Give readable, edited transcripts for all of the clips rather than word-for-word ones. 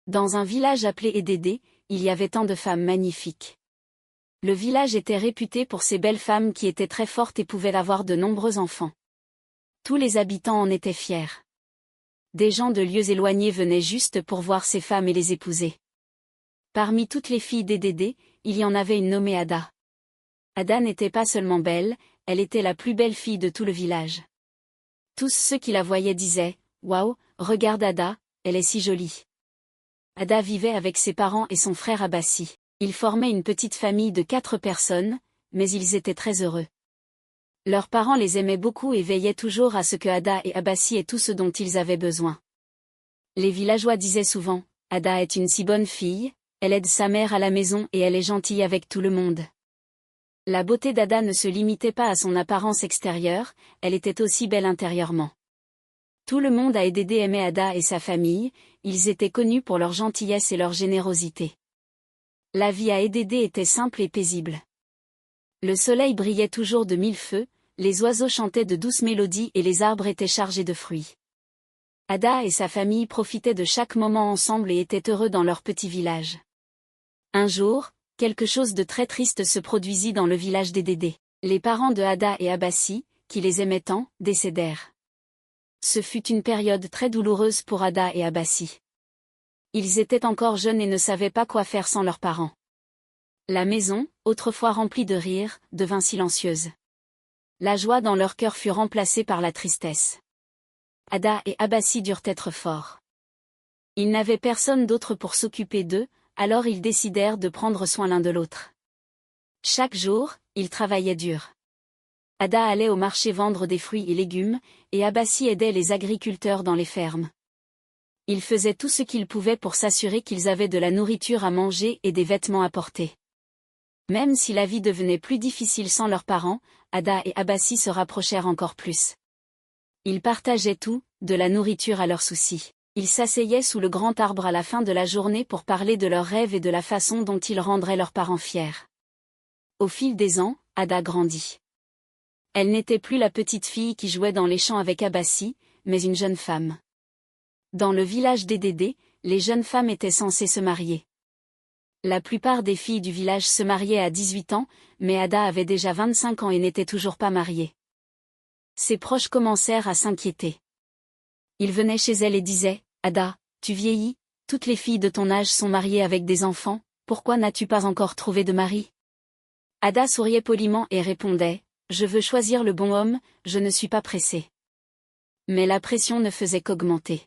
Dans un village appelé Edédé, il y avait tant de femmes magnifiques. Le village était réputé pour ses belles femmes qui étaient très fortes et pouvaient avoir de nombreux enfants. Tous les habitants en étaient fiers. Des gens de lieux éloignés venaient juste pour voir ces femmes et les épouser. Parmi toutes les filles d'Edédé, il y en avait une nommée Ada. Ada n'était pas seulement belle, elle était la plus belle fille de tout le village. Tous ceux qui la voyaient disaient « Waouh, regarde Ada, elle est si jolie ». Ada vivait avec ses parents et son frère Abassi. Ils formaient une petite famille de 4 personnes, mais ils étaient très heureux. Leurs parents les aimaient beaucoup et veillaient toujours à ce que Ada et Abassi aient tout ce dont ils avaient besoin. Les villageois disaient souvent « Ada est une si bonne fille, elle aide sa mère à la maison et elle est gentille avec tout le monde ». La beauté d'Ada ne se limitait pas à son apparence extérieure, elle était aussi belle intérieurement. Tout le monde à Edédé aimait Ada et sa famille, ils étaient connus pour leur gentillesse et leur générosité. La vie à Edédé était simple et paisible. Le soleil brillait toujours de 1000 feux, les oiseaux chantaient de douces mélodies et les arbres étaient chargés de fruits. Ada et sa famille profitaient de chaque moment ensemble et étaient heureux dans leur petit village. Un jour, quelque chose de très triste se produisit dans le village d'Edédé. Les parents de Ada et Abassi, qui les aimaient tant, décédèrent. Ce fut une période très douloureuse pour Ada et Abassi. Ils étaient encore jeunes et ne savaient pas quoi faire sans leurs parents. La maison, autrefois remplie de rires, devint silencieuse. La joie dans leur cœur fut remplacée par la tristesse. Ada et Abassi durent être forts. Ils n'avaient personne d'autre pour s'occuper d'eux, alors ils décidèrent de prendre soin l'un de l'autre. Chaque jour, ils travaillaient dur. Ada allait au marché vendre des fruits et légumes, et Abassi aidait les agriculteurs dans les fermes. Ils faisaient tout ce qu'ils pouvaient pour s'assurer qu'ils avaient de la nourriture à manger et des vêtements à porter. Même si la vie devenait plus difficile sans leurs parents, Ada et Abassi se rapprochèrent encore plus. Ils partageaient tout, de la nourriture à leurs soucis. Ils s'asseyaient sous le grand arbre à la fin de la journée pour parler de leurs rêves et de la façon dont ils rendraient leurs parents fiers. Au fil des ans, Ada grandit. Elle n'était plus la petite fille qui jouait dans les champs avec Abassi, mais une jeune femme. Dans le village d'Edédé, les jeunes femmes étaient censées se marier. La plupart des filles du village se mariaient à 18 ans, mais Ada avait déjà 25 ans et n'était toujours pas mariée. Ses proches commencèrent à s'inquiéter. Ils venaient chez elle et disaient « Ada, tu vieillis, toutes les filles de ton âge sont mariées avec des enfants, pourquoi n'as-tu pas encore trouvé de mari ?» Ada souriait poliment et répondait « Je veux choisir le bon homme, je ne suis pas pressée. » Mais la pression ne faisait qu'augmenter.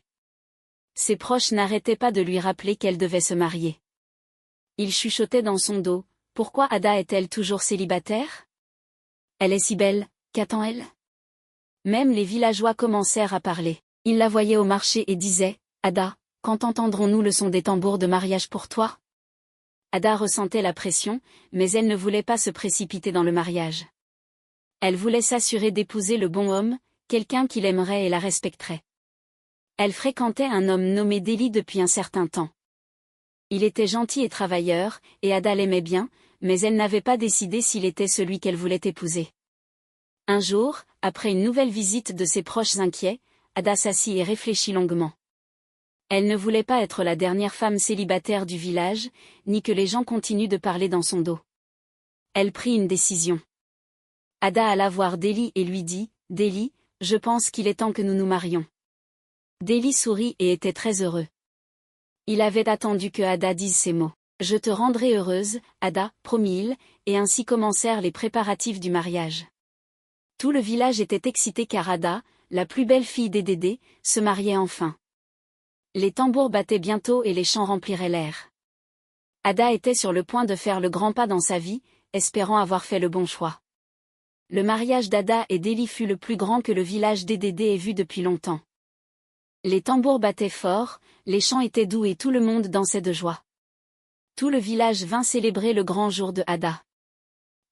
Ses proches n'arrêtaient pas de lui rappeler qu'elle devait se marier. Ils chuchotaient dans son dos « Pourquoi Ada est-elle toujours célibataire ? Elle est si belle, qu'attend-elle ?» Même les villageois commencèrent à parler. Ils la voyaient au marché et disaient « Ada, quand entendrons-nous le son des tambours de mariage pour toi ?» Ada ressentait la pression, mais elle ne voulait pas se précipiter dans le mariage. Elle voulait s'assurer d'épouser le bon homme, quelqu'un qui l'aimerait et la respecterait. Elle fréquentait un homme nommé Déli depuis un certain temps. Il était gentil et travailleur, et Ada l'aimait bien, mais elle n'avait pas décidé s'il était celui qu'elle voulait épouser. Un jour, après une nouvelle visite de ses proches inquiets, Ada s'assit et réfléchit longuement. Elle ne voulait pas être la dernière femme célibataire du village, ni que les gens continuent de parler dans son dos. Elle prit une décision. Ada alla voir Déli et lui dit « Déli, je pense qu'il est temps que nous nous marions. » Déli sourit et était très heureux. Il avait attendu que Ada dise ces mots. « Je te rendrai heureuse, Ada, promit-il, et ainsi commencèrent les préparatifs du mariage. » Tout le village était excité car Ada, la plus belle fille d'Edédé, se mariait enfin. Les tambours battaient bientôt et les chants rempliraient l'air. Ada était sur le point de faire le grand pas dans sa vie, espérant avoir fait le bon choix. Le mariage d'Ada et Déli fut le plus grand que le village d'Edédé ait vu depuis longtemps. Les tambours battaient fort, les chants étaient doux et tout le monde dansait de joie. Tout le village vint célébrer le grand jour de Ada.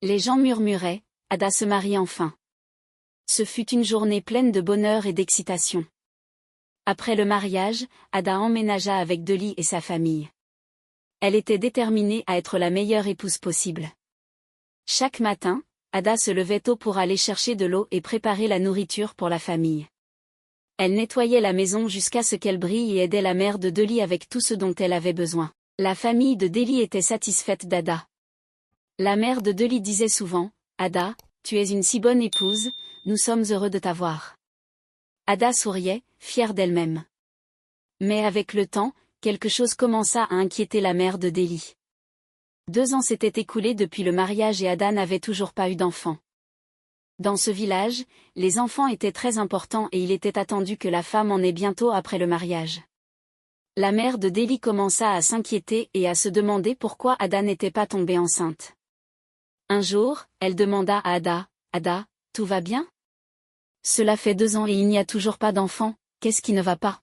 Les gens murmuraient, Ada se marie enfin. Ce fut une journée pleine de bonheur et d'excitation. Après le mariage, Ada emménagea avec Déli et sa famille. Elle était déterminée à être la meilleure épouse possible. Chaque matin, Ada se levait tôt pour aller chercher de l'eau et préparer la nourriture pour la famille. Elle nettoyait la maison jusqu'à ce qu'elle brille et aidait la mère de Deli avec tout ce dont elle avait besoin. La famille de Deli était satisfaite d'Ada. La mère de Deli disait souvent, « Ada, tu es une si bonne épouse, nous sommes heureux de t'avoir. » Ada souriait, fière d'elle-même. Mais avec le temps, quelque chose commença à inquiéter la mère de Deli. 2 ans s'étaient écoulés depuis le mariage et Ada n'avait toujours pas eu d'enfant. Dans ce village, les enfants étaient très importants et il était attendu que la femme en ait bientôt après le mariage. La mère de Deli commença à s'inquiéter et à se demander pourquoi Ada n'était pas tombée enceinte. Un jour, elle demanda à Ada, « Ada, tout va bien? Cela fait 2 ans et il n'y a toujours pas d'enfant, qu'est-ce qui ne va pas ?»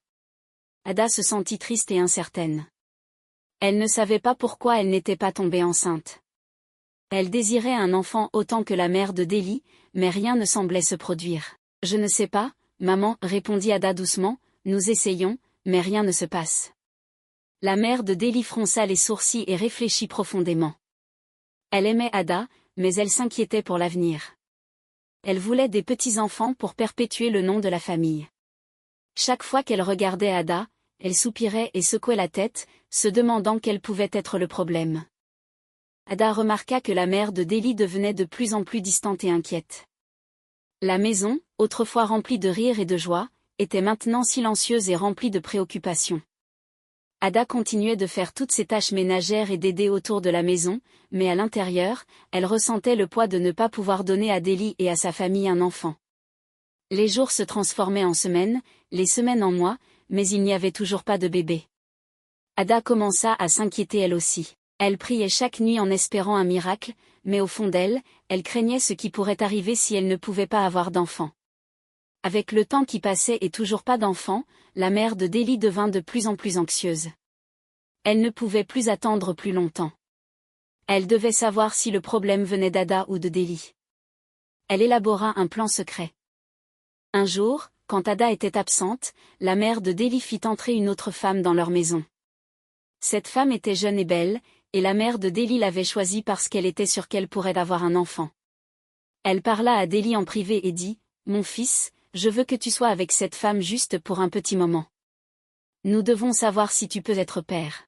Ada se sentit triste et incertaine. Elle ne savait pas pourquoi elle n'était pas tombée enceinte. Elle désirait un enfant autant que la mère de Deli, mais rien ne semblait se produire. « Je ne sais pas, maman, » répondit Ada doucement, « nous essayons, mais rien ne se passe. » La mère de Deli fronça les sourcils et réfléchit profondément. Elle aimait Ada, mais elle s'inquiétait pour l'avenir. Elle voulait des petits-enfants pour perpétuer le nom de la famille. Chaque fois qu'elle regardait Ada, elle soupirait et secouait la tête, se demandant quel pouvait être le problème. Ada remarqua que la mère de Deli devenait de plus en plus distante et inquiète. La maison, autrefois remplie de rire et de joie, était maintenant silencieuse et remplie de préoccupations. Ada continuait de faire toutes ses tâches ménagères et d'aider autour de la maison, mais à l'intérieur, elle ressentait le poids de ne pas pouvoir donner à Deli et à sa famille un enfant. Les jours se transformaient en semaines, les semaines en mois, mais il n'y avait toujours pas de bébé. Ada commença à s'inquiéter elle aussi. Elle priait chaque nuit en espérant un miracle, mais au fond d'elle, elle craignait ce qui pourrait arriver si elle ne pouvait pas avoir d'enfant. Avec le temps qui passait et toujours pas d'enfant, la mère de Deli devint de plus en plus anxieuse. Elle ne pouvait plus attendre plus longtemps. Elle devait savoir si le problème venait d'Ada ou de Deli. Elle élabora un plan secret. Un jour, quand Ada était absente, la mère de Deli fit entrer une autre femme dans leur maison. Cette femme était jeune et belle, et la mère de Deli l'avait choisie parce qu'elle était sûre qu'elle pourrait avoir un enfant. Elle parla à Deli en privé et dit, « Mon fils, je veux que tu sois avec cette femme juste pour un petit moment. Nous devons savoir si tu peux être père. »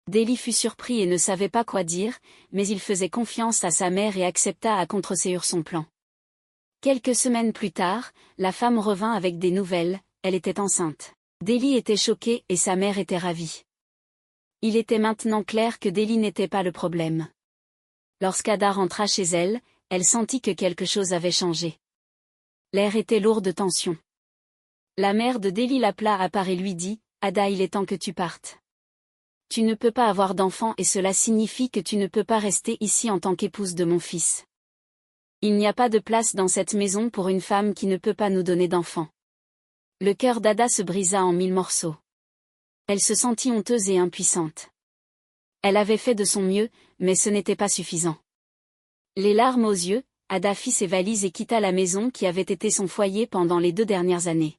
Deli fut surpris et ne savait pas quoi dire, mais il faisait confiance à sa mère et accepta à contreséur son plan. Quelques semaines plus tard, la femme revint avec des nouvelles, elle était enceinte. Deli était choquée et sa mère était ravie. Il était maintenant clair que Deli n'était pas le problème. Lorsqu'Ada rentra chez elle, elle sentit que quelque chose avait changé. L'air était lourd de tension. La mère de Deli l'appela à part et lui dit, « Ada, il est temps que tu partes. Tu ne peux pas avoir d'enfant et cela signifie que tu ne peux pas rester ici en tant qu'épouse de mon fils. Il n'y a pas de place dans cette maison pour une femme qui ne peut pas nous donner d'enfant. » Le cœur d'Ada se brisa en 1000 morceaux. Elle se sentit honteuse et impuissante. Elle avait fait de son mieux, mais ce n'était pas suffisant. Les larmes aux yeux, Ada fit ses valises et quitta la maison qui avait été son foyer pendant les 2 dernières années.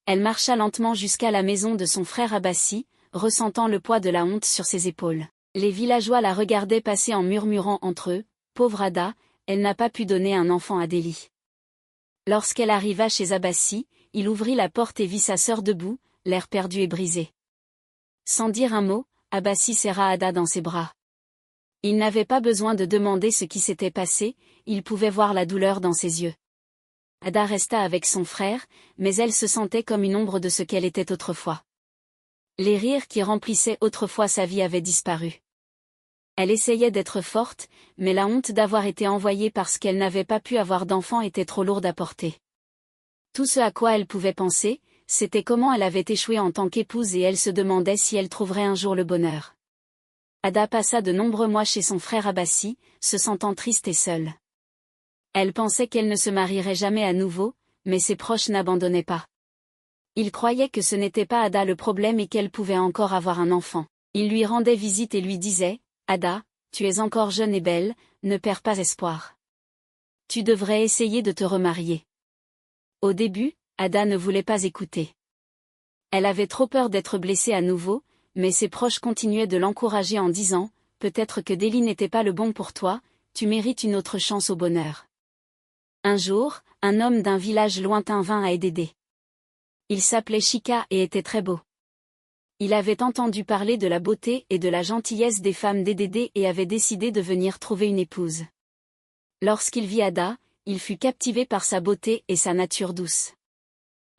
Elle marcha lentement jusqu'à la maison de son frère Abassi, ressentant le poids de la honte sur ses épaules. Les villageois la regardaient passer en murmurant entre eux, « Pauvre Ada, elle n'a pas pu donner un enfant à Deli. » Lorsqu'elle arriva chez Abassi, il ouvrit la porte et vit sa sœur debout, l'air perdu et brisé. Sans dire un mot, Abassi serra Ada dans ses bras. Il n'avait pas besoin de demander ce qui s'était passé, il pouvait voir la douleur dans ses yeux. Ada resta avec son frère, mais elle se sentait comme une ombre de ce qu'elle était autrefois. Les rires qui remplissaient autrefois sa vie avaient disparu. Elle essayait d'être forte, mais la honte d'avoir été envoyée parce qu'elle n'avait pas pu avoir d'enfant était trop lourde à porter. Tout ce à quoi elle pouvait penser, c'était comment elle avait échoué en tant qu'épouse et elle se demandait si elle trouverait un jour le bonheur. Ada passa de nombreux mois chez son frère Abassi, se sentant triste et seule. Elle pensait qu'elle ne se marierait jamais à nouveau, mais ses proches n'abandonnaient pas. Ils croyaient que ce n'était pas Ada le problème et qu'elle pouvait encore avoir un enfant. Ils lui rendaient visite et lui disaient, « Ada, tu es encore jeune et belle, ne perds pas espoir. Tu devrais essayer de te remarier. » Au début, Ada ne voulait pas écouter. Elle avait trop peur d'être blessée à nouveau, mais ses proches continuaient de l'encourager en disant, « Peut-être que Deli n'était pas le bon pour toi, tu mérites une autre chance au bonheur. » Un jour, un homme d'un village lointain vint à Edédé. Il s'appelait Chika et était très beau. Il avait entendu parler de la beauté et de la gentillesse des femmes d'Édédé et avait décidé de venir trouver une épouse. Lorsqu'il vit Ada, il fut captivé par sa beauté et sa nature douce.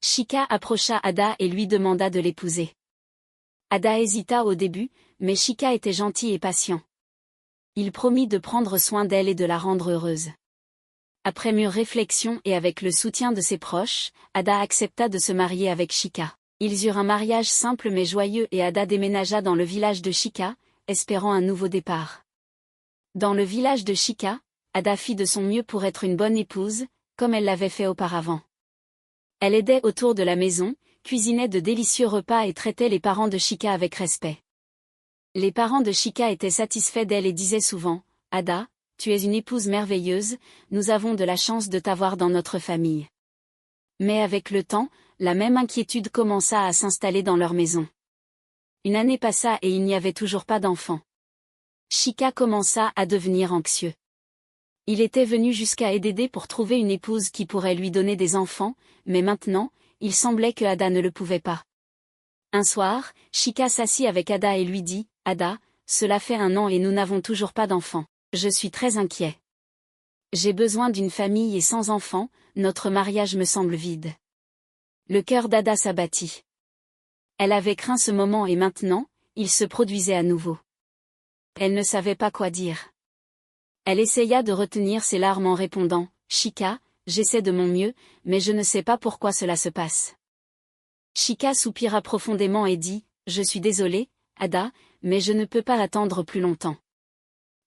Chika approcha Ada et lui demanda de l'épouser. Ada hésita au début, mais Chika était gentil et patient. Il promit de prendre soin d'elle et de la rendre heureuse. Après mûre réflexion et avec le soutien de ses proches, Ada accepta de se marier avec Chika. Ils eurent un mariage simple mais joyeux et Ada déménagea dans le village de Chika, espérant un nouveau départ. Dans le village de Chika, Ada fit de son mieux pour être une bonne épouse, comme elle l'avait fait auparavant. Elle aidait autour de la maison, cuisinait de délicieux repas et traitait les parents de Chika avec respect. Les parents de Chika étaient satisfaits d'elle et disaient souvent, « Ada, tu es une épouse merveilleuse, nous avons de la chance de t'avoir dans notre famille. » Mais avec le temps, la même inquiétude commença à s'installer dans leur maison. Une année passa et il n'y avait toujours pas d'enfant. Chika commença à devenir anxieux. Il était venu jusqu'à Édédé pour trouver une épouse qui pourrait lui donner des enfants, mais maintenant, il semblait que Ada ne le pouvait pas. Un soir, Chika s'assit avec Ada et lui dit, « Ada, cela fait 1 an et nous n'avons toujours pas d'enfants. Je suis très inquiet. J'ai besoin d'une famille et sans enfants, notre mariage me semble vide. » Le cœur d'Ada s'abattit. Elle avait craint ce moment et maintenant, il se produisait à nouveau. Elle ne savait pas quoi dire. Elle essaya de retenir ses larmes en répondant, « Chika, j'essaie de mon mieux, mais je ne sais pas pourquoi cela se passe. » Chika soupira profondément et dit, « Je suis désolée, Ada, mais je ne peux pas attendre plus longtemps.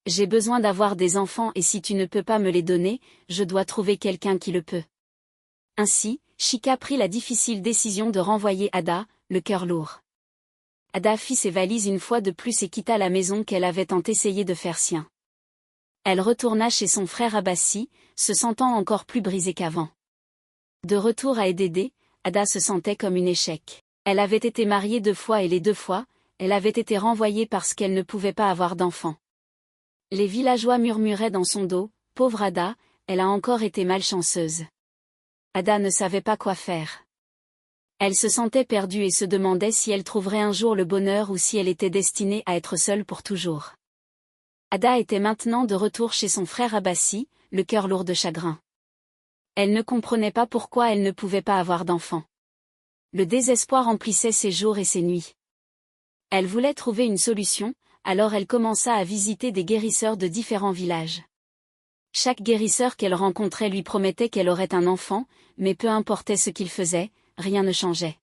J'ai besoin d'avoir des enfants et si tu ne peux pas me les donner, je dois trouver quelqu'un qui le peut. » Ainsi, Chika prit la difficile décision de renvoyer Ada, le cœur lourd. Ada fit ses valises une fois de plus et quitta la maison qu'elle avait tant essayé de faire sien. Elle retourna chez son frère Abassi, se sentant encore plus brisée qu'avant. De retour à Édédé, Ada se sentait comme une échec. Elle avait été mariée 2 fois et les 2 fois, elle avait été renvoyée parce qu'elle ne pouvait pas avoir d'enfant. Les villageois murmuraient dans son dos, « Pauvre Ada, elle a encore été malchanceuse. » Ada ne savait pas quoi faire. Elle se sentait perdue et se demandait si elle trouverait un jour le bonheur ou si elle était destinée à être seule pour toujours. Ada était maintenant de retour chez son frère Abassi, le cœur lourd de chagrin. Elle ne comprenait pas pourquoi elle ne pouvait pas avoir d'enfant. Le désespoir emplissait ses jours et ses nuits. Elle voulait trouver une solution, alors elle commença à visiter des guérisseurs de différents villages. Chaque guérisseur qu'elle rencontrait lui promettait qu'elle aurait un enfant, mais peu importait ce qu'il faisait, rien ne changeait.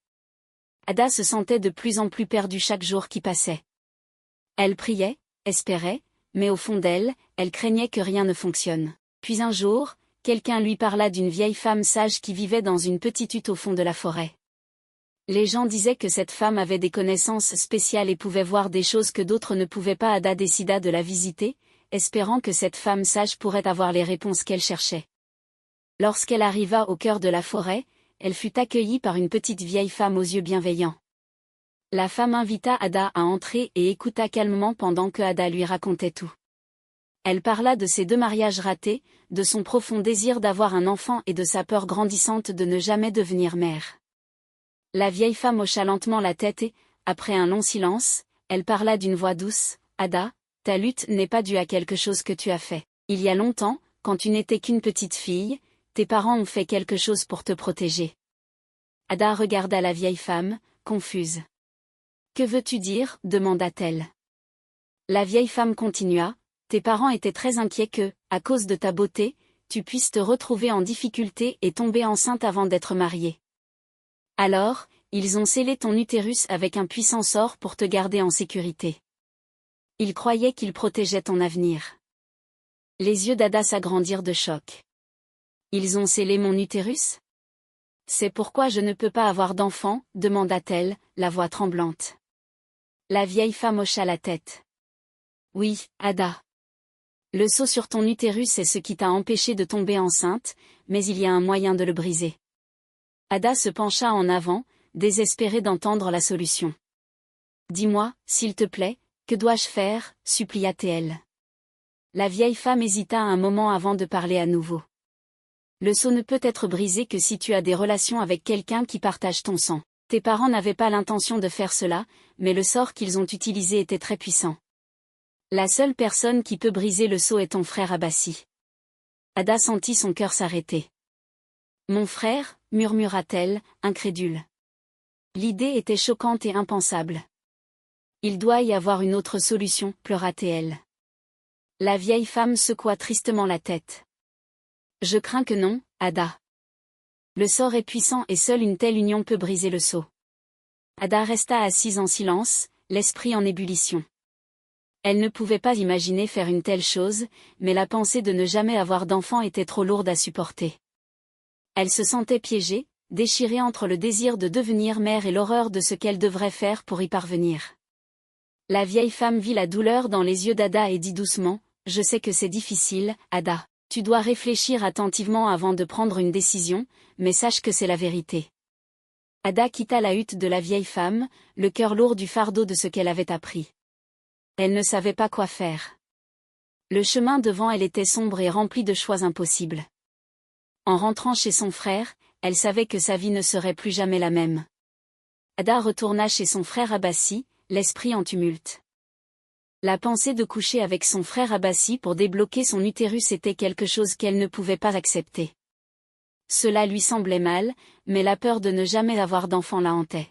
Ada se sentait de plus en plus perdue chaque jour qui passait. Elle priait, espérait, mais au fond d'elle, elle craignait que rien ne fonctionne. Puis un jour, quelqu'un lui parla d'une vieille femme sage qui vivait dans une petite hutte au fond de la forêt. Les gens disaient que cette femme avait des connaissances spéciales et pouvait voir des choses que d'autres ne pouvaient pas. Ada décida de la visiter, espérant que cette femme sage pourrait avoir les réponses qu'elle cherchait. Lorsqu'elle arriva au cœur de la forêt, elle fut accueillie par une petite vieille femme aux yeux bienveillants. La femme invita Ada à entrer et écouta calmement pendant que Ada lui racontait tout. Elle parla de ses 2 mariages ratés, de son profond désir d'avoir un enfant et de sa peur grandissante de ne jamais devenir mère. La vieille femme hocha lentement la tête et, après un long silence, elle parla d'une voix douce, « Ada, ta lutte n'est pas due à quelque chose que tu as fait. Il y a longtemps, quand tu n'étais qu'une petite fille, tes parents ont fait quelque chose pour te protéger. » Ada regarda la vieille femme, confuse. « Que veux-tu dire ?» demanda-t-elle. La vieille femme continua, « Tes parents étaient très inquiets que, à cause de ta beauté, tu puisses te retrouver en difficulté et tomber enceinte avant d'être mariée. Alors, ils ont scellé ton utérus avec un puissant sort pour te garder en sécurité. Ils croyaient qu'ils protégeaient ton avenir. » Les yeux d'Ada s'agrandirent de choc. « Ils ont scellé mon utérus ? C'est pourquoi je ne peux pas avoir d'enfant ?» demanda-t-elle, la voix tremblante. La vieille femme hocha la tête. « Oui, Ada. Le sceau sur ton utérus est ce qui t'a empêché de tomber enceinte, mais il y a un moyen de le briser. » Ada se pencha en avant, désespérée d'entendre la solution. « Dis-moi, s'il te plaît, que dois-je faire ?» supplia-t-elle. La vieille femme hésita un moment avant de parler à nouveau. Le sceau ne peut être brisé que si tu as des relations avec quelqu'un qui partage ton sang. Tes parents n'avaient pas l'intention de faire cela, mais le sort qu'ils ont utilisé était très puissant. La seule personne qui peut briser le sceau est ton frère Abassi. Ada sentit son cœur s'arrêter. Mon frère, murmura-t-elle, incrédule. L'idée était choquante et impensable. Il doit y avoir une autre solution, pleura-t-elle. La vieille femme secoua tristement la tête. Je crains que non, Ada. Le sort est puissant et seule une telle union peut briser le sceau. Ada resta assise en silence, l'esprit en ébullition. Elle ne pouvait pas imaginer faire une telle chose, mais la pensée de ne jamais avoir d'enfant était trop lourde à supporter. Elle se sentait piégée, déchirée entre le désir de devenir mère et l'horreur de ce qu'elle devrait faire pour y parvenir. La vieille femme vit la douleur dans les yeux d'Ada et dit doucement, « Je sais que c'est difficile, Ada. Tu dois réfléchir attentivement avant de prendre une décision, mais sache que c'est la vérité. » Ada quitta la hutte de la vieille femme, le cœur lourd du fardeau de ce qu'elle avait appris. Elle ne savait pas quoi faire. Le chemin devant elle était sombre et rempli de choix impossibles. En rentrant chez son frère, elle savait que sa vie ne serait plus jamais la même. Ada retourna chez son frère Abassi, l'esprit en tumulte. La pensée de coucher avec son frère Abassi pour débloquer son utérus était quelque chose qu'elle ne pouvait pas accepter. Cela lui semblait mal, mais la peur de ne jamais avoir d'enfant la hantait.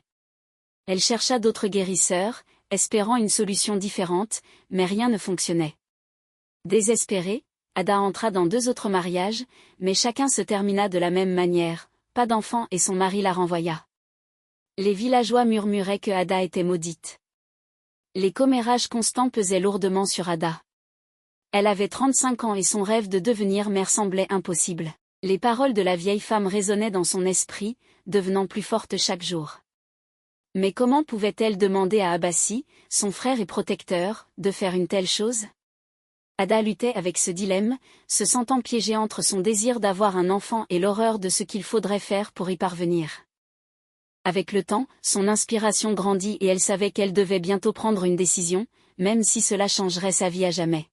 Elle chercha d'autres guérisseurs, espérant une solution différente, mais rien ne fonctionnait. Désespérée, Ada entra dans 2 autres mariages, mais chacun se termina de la même manière, pas d'enfant et son mari la renvoya. Les villageois murmuraient que Ada était maudite. Les commérages constants pesaient lourdement sur Ada. Elle avait 35 ans et son rêve de devenir mère semblait impossible. Les paroles de la vieille femme résonnaient dans son esprit, devenant plus fortes chaque jour. Mais comment pouvait-elle demander à Abassi, son frère et protecteur, de faire une telle chose? Ada luttait avec ce dilemme, se sentant piégée entre son désir d'avoir un enfant et l'horreur de ce qu'il faudrait faire pour y parvenir. Avec le temps, son inspiration grandit et elle savait qu'elle devait bientôt prendre une décision, même si cela changerait sa vie à jamais.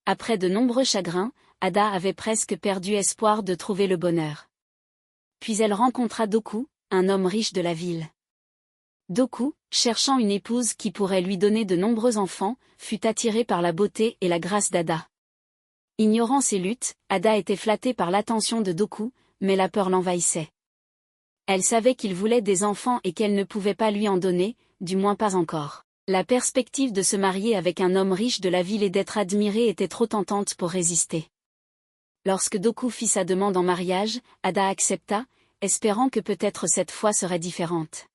Après de nombreux chagrins, Ada avait presque perdu espoir de trouver le bonheur. Puis elle rencontra Doku, un homme riche de la ville. Doku, cherchant une épouse qui pourrait lui donner de nombreux enfants, fut attiré par la beauté et la grâce d'Ada. Ignorant ses luttes, Ada était flattée par l'attention de Doku, mais la peur l'envahissait. Elle savait qu'il voulait des enfants et qu'elle ne pouvait pas lui en donner, du moins pas encore. La perspective de se marier avec un homme riche de la ville et d'être admirée était trop tentante pour résister. Lorsque Doku fit sa demande en mariage, Ada accepta, espérant que peut-être cette fois serait différente.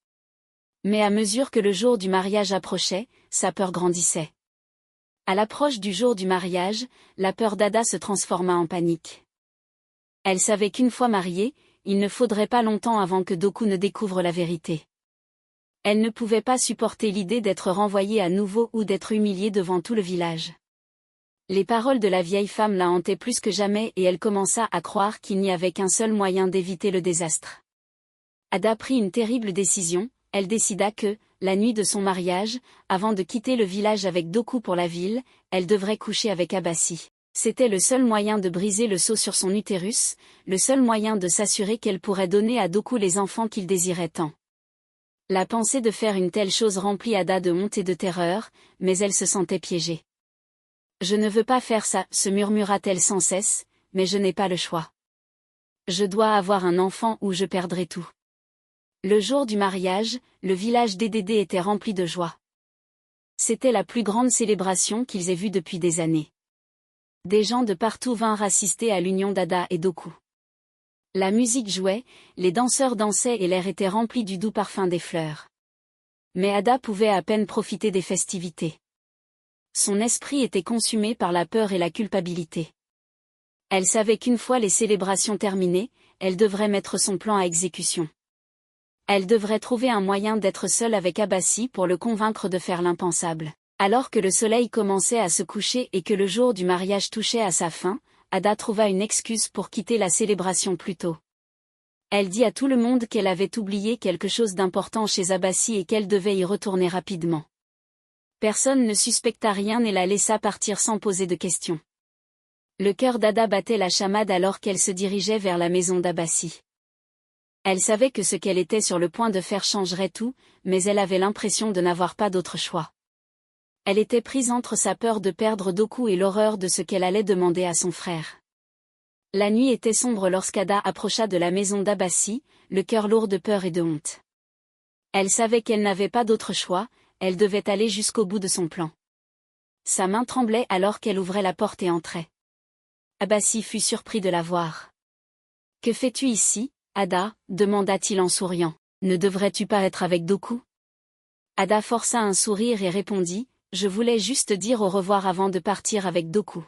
Mais à mesure que le jour du mariage approchait, sa peur grandissait. À l'approche du jour du mariage, la peur d'Ada se transforma en panique. Elle savait qu'une fois mariée, il ne faudrait pas longtemps avant que Doku ne découvre la vérité. Elle ne pouvait pas supporter l'idée d'être renvoyée à nouveau ou d'être humiliée devant tout le village. Les paroles de la vieille femme la hantaient plus que jamais et elle commença à croire qu'il n'y avait qu'un seul moyen d'éviter le désastre. Ada prit une terrible décision. Elle décida que, la nuit de son mariage, avant de quitter le village avec Doku pour la ville, elle devrait coucher avec Abassi. C'était le seul moyen de briser le sceau sur son utérus, le seul moyen de s'assurer qu'elle pourrait donner à Doku les enfants qu'il désirait tant. La pensée de faire une telle chose remplit Ada de honte et de terreur, mais elle se sentait piégée. « Je ne veux pas faire ça, se murmura-t-elle sans cesse, mais je n'ai pas le choix. Je dois avoir un enfant ou je perdrai tout. » Le jour du mariage, le village d'Edédé était rempli de joie. C'était la plus grande célébration qu'ils aient vue depuis des années. Des gens de partout vinrent assister à l'union d'Ada et Doku. La musique jouait, les danseurs dansaient et l'air était rempli du doux parfum des fleurs. Mais Ada pouvait à peine profiter des festivités. Son esprit était consumé par la peur et la culpabilité. Elle savait qu'une fois les célébrations terminées, elle devrait mettre son plan à exécution. Elle devrait trouver un moyen d'être seule avec Abassi pour le convaincre de faire l'impensable. Alors que le soleil commençait à se coucher et que le jour du mariage touchait à sa fin, Ada trouva une excuse pour quitter la célébration plus tôt. Elle dit à tout le monde qu'elle avait oublié quelque chose d'important chez Abassi et qu'elle devait y retourner rapidement. Personne ne suspecta rien et la laissa partir sans poser de questions. Le cœur d'Ada battait la chamade alors qu'elle se dirigeait vers la maison d'Abassi. Elle savait que ce qu'elle était sur le point de faire changerait tout, mais elle avait l'impression de n'avoir pas d'autre choix. Elle était prise entre sa peur de perdre Doku et l'horreur de ce qu'elle allait demander à son frère. La nuit était sombre lorsqu'Ada approcha de la maison d'Abassi, le cœur lourd de peur et de honte. Elle savait qu'elle n'avait pas d'autre choix, elle devait aller jusqu'au bout de son plan. Sa main tremblait alors qu'elle ouvrait la porte et entrait. Abassi fut surpris de la voir. « Que fais-tu ici, Ada » demanda-t-il en souriant. « Ne devrais-tu pas être avec Doku » Ada força un sourire et répondit « Je voulais juste dire au revoir avant de partir avec Doku. »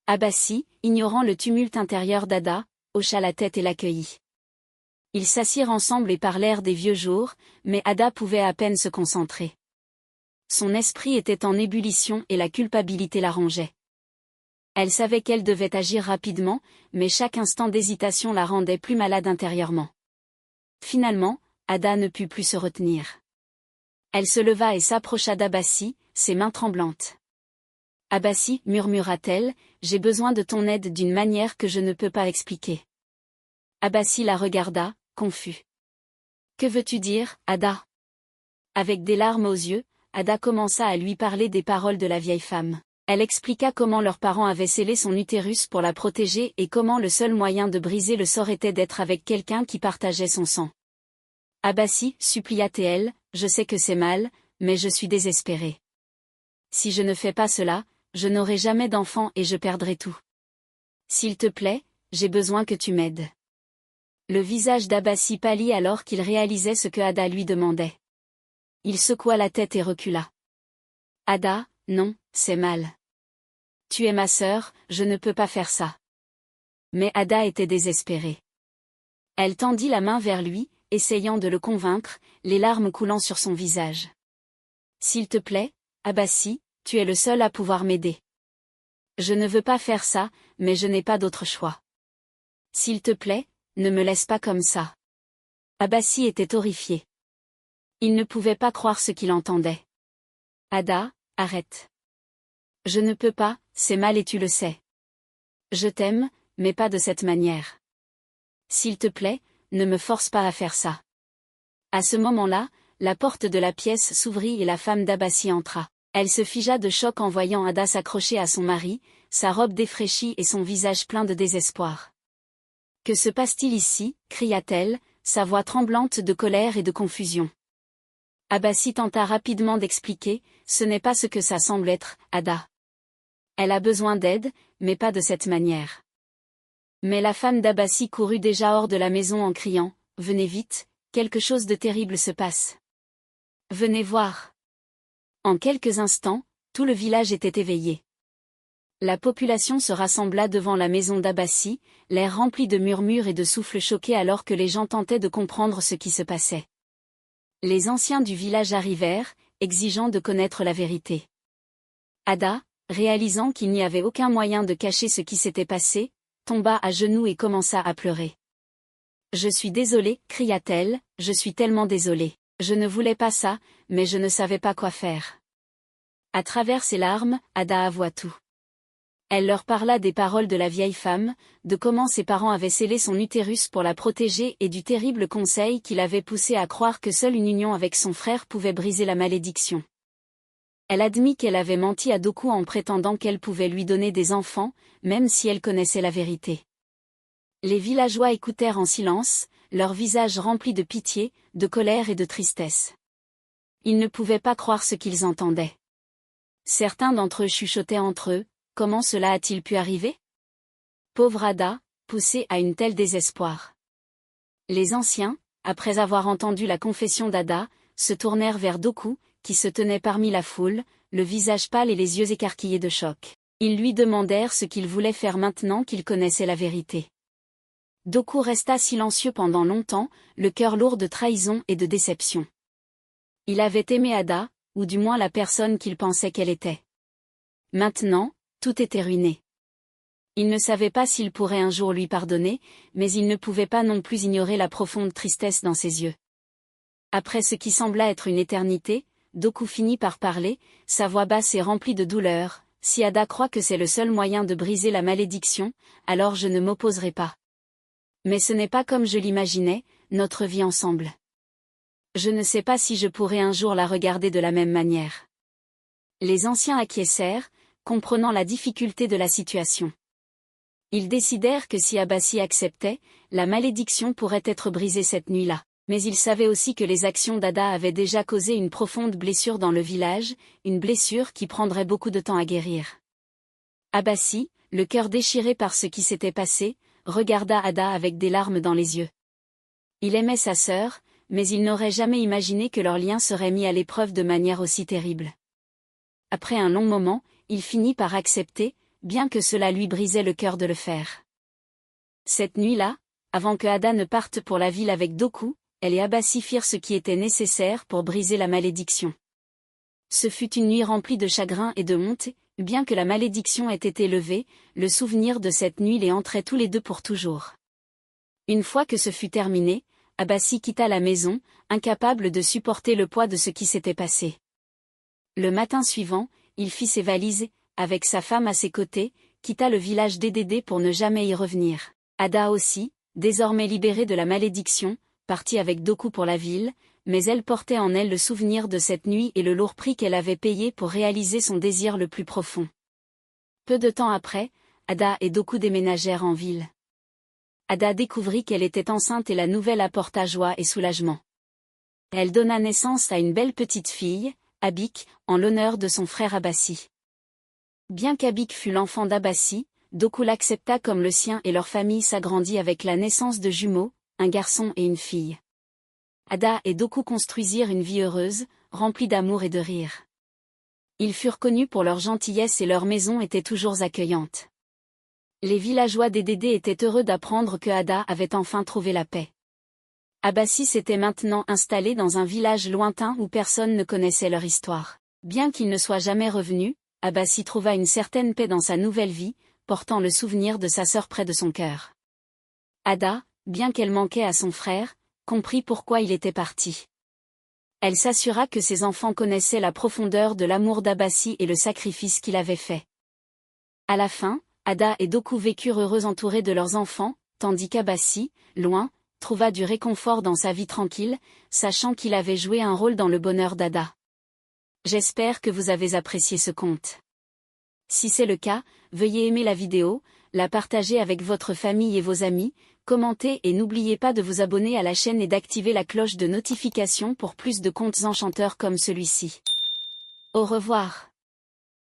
Abassi, ignorant le tumulte intérieur d'Ada, hocha la tête et l'accueillit. Ils s'assirent ensemble et parlèrent des vieux jours, mais Ada pouvait à peine se concentrer. Son esprit était en ébullition et la culpabilité la rongeait. Elle savait qu'elle devait agir rapidement, mais chaque instant d'hésitation la rendait plus malade intérieurement. Finalement, Ada ne put plus se retenir. Elle se leva et s'approcha d'Abassi, ses mains tremblantes. « Abassi, murmura-t-elle, j'ai besoin de ton aide d'une manière que je ne peux pas expliquer. » Abassi la regarda, confus. « Que veux-tu dire, Ada ?» Avec des larmes aux yeux, Ada commença à lui parler des paroles de la vieille femme. Elle expliqua comment leurs parents avaient scellé son utérus pour la protéger et comment le seul moyen de briser le sort était d'être avec quelqu'un qui partageait son sang. « Abassi, supplia-t-elle, je sais que c'est mal, mais je suis désespérée. Si je ne fais pas cela, je n'aurai jamais d'enfant et je perdrai tout. S'il te plaît, j'ai besoin que tu m'aides. » Le visage d'Abassi pâlit alors qu'il réalisait ce que Ada lui demandait. Il secoua la tête et recula. « Ada, non, c'est mal. Tu es ma sœur, je ne peux pas faire ça. » Mais Ada était désespérée. Elle tendit la main vers lui, essayant de le convaincre, les larmes coulant sur son visage. « S'il te plaît, Abassi, tu es le seul à pouvoir m'aider. Je ne veux pas faire ça, mais je n'ai pas d'autre choix. S'il te plaît, ne me laisse pas comme ça. » Abassi était horrifié. Il ne pouvait pas croire ce qu'il entendait. « Ada, arrête. Je ne peux pas, c'est mal et tu le sais. Je t'aime, mais pas de cette manière. S'il te plaît, ne me force pas à faire ça. » À ce moment-là, la porte de la pièce s'ouvrit et la femme d'Abassi entra. Elle se figea de choc en voyant Ada s'accrocher à son mari, sa robe défraîchie et son visage plein de désespoir. « Que se passe-t-il ici » cria-t-elle, sa voix tremblante de colère et de confusion. Abassi tenta rapidement d'expliquer, « Ce n'est pas ce que ça semble être, Ada. Elle a besoin d'aide, mais pas de cette manière. » Mais la femme d'Abassi courut déjà hors de la maison en criant, « Venez vite, quelque chose de terrible se passe. Venez voir. » En quelques instants, tout le village était éveillé. La population se rassembla devant la maison d'Abassi, l'air rempli de murmures et de souffles choqués alors que les gens tentaient de comprendre ce qui se passait. Les anciens du village arrivèrent, exigeant de connaître la vérité. Ada, réalisant qu'il n'y avait aucun moyen de cacher ce qui s'était passé, tomba à genoux et commença à pleurer. « Je suis désolée, cria-t-elle, je suis tellement désolée. Je ne voulais pas ça, mais je ne savais pas quoi faire. » À travers ses larmes, Ada avoua tout. Elle leur parla des paroles de la vieille femme, de comment ses parents avaient scellé son utérus pour la protéger et du terrible conseil qui l'avait poussée à croire que seule une union avec son frère pouvait briser la malédiction. Elle admit qu'elle avait menti à Doku en prétendant qu'elle pouvait lui donner des enfants, même si elle connaissait la vérité. Les villageois écoutèrent en silence, leurs visages remplis de pitié, de colère et de tristesse. Ils ne pouvaient pas croire ce qu'ils entendaient. Certains d'entre eux chuchotaient entre eux, « Comment cela a-t-il pu arriver ? Pauvre Ada, poussée à une telle désespoir. » Les anciens, après avoir entendu la confession d'Ada, se tournèrent vers Doku, qui se tenait parmi la foule, le visage pâle et les yeux écarquillés de choc. Ils lui demandèrent ce qu'il voulait faire maintenant qu'il connaissait la vérité. Doku resta silencieux pendant longtemps, le cœur lourd de trahison et de déception. Il avait aimé Ada, ou du moins la personne qu'il pensait qu'elle était. Maintenant, tout était ruiné. Il ne savait pas s'il pourrait un jour lui pardonner, mais il ne pouvait pas non plus ignorer la profonde tristesse dans ses yeux. Après ce qui sembla être une éternité, Doku finit par parler, sa voix basse et remplie de douleur. « Si Ada croit que c'est le seul moyen de briser la malédiction, alors je ne m'opposerai pas. Mais ce n'est pas comme je l'imaginais, notre vie ensemble. Je ne sais pas si je pourrai un jour la regarder de la même manière. Les anciens acquiescèrent, comprenant la difficulté de la situation. Ils décidèrent que si Abassi acceptait, la malédiction pourrait être brisée cette nuit-là. Mais ils savaient aussi que les actions d'Ada avaient déjà causé une profonde blessure dans le village, une blessure qui prendrait beaucoup de temps à guérir. Abassi, le cœur déchiré par ce qui s'était passé, regarda Ada avec des larmes dans les yeux. Il aimait sa sœur, mais il n'aurait jamais imaginé que leur lien serait mis à l'épreuve de manière aussi terrible. Après un long moment, il finit par accepter, bien que cela lui brisait le cœur de le faire. Cette nuit-là, avant que Ada ne parte pour la ville avec Doku, elle et Abassi firent ce qui était nécessaire pour briser la malédiction. Ce fut une nuit remplie de chagrin et de honte, bien que la malédiction ait été levée, le souvenir de cette nuit les entrait tous les deux pour toujours. Une fois que ce fut terminé, Abassi quitta la maison, incapable de supporter le poids de ce qui s'était passé. Le matin suivant, il fit ses valises, avec sa femme à ses côtés, quitta le village d'Edédé pour ne jamais y revenir. Ada aussi, désormais libérée de la malédiction, partie avec Doku pour la ville, mais elle portait en elle le souvenir de cette nuit et le lourd prix qu'elle avait payé pour réaliser son désir le plus profond. Peu de temps après, Ada et Doku déménagèrent en ville. Ada découvrit qu'elle était enceinte et la nouvelle apporta joie et soulagement. Elle donna naissance à une belle petite fille, Abik, en l'honneur de son frère Abassi. Bien qu'Abik fût l'enfant d'Abassi, Doku l'accepta comme le sien et leur famille s'agrandit avec la naissance de jumeaux, un garçon et une fille. Ada et Doku construisirent une vie heureuse, remplie d'amour et de rire. Ils furent connus pour leur gentillesse et leur maison était toujours accueillante. Les villageois d'Edédé étaient heureux d'apprendre que Ada avait enfin trouvé la paix. Abassi s'était maintenant installé dans un village lointain où personne ne connaissait leur histoire. Bien qu'il ne soit jamais revenu, Abassi trouva une certaine paix dans sa nouvelle vie, portant le souvenir de sa sœur près de son cœur. Ada, bien qu'elle manquait à son frère, comprit pourquoi il était parti. Elle s'assura que ses enfants connaissaient la profondeur de l'amour d'Abassi et le sacrifice qu'il avait fait. À la fin, Ada et Doku vécurent heureux entourés de leurs enfants, tandis qu'Abassi, loin, trouva du réconfort dans sa vie tranquille, sachant qu'il avait joué un rôle dans le bonheur d'Ada. J'espère que vous avez apprécié ce conte. Si c'est le cas, veuillez aimer la vidéo, la partager avec votre famille et vos amis, commentez et n'oubliez pas de vous abonner à la chaîne et d'activer la cloche de notification pour plus de contes enchanteurs comme celui-ci. Au revoir.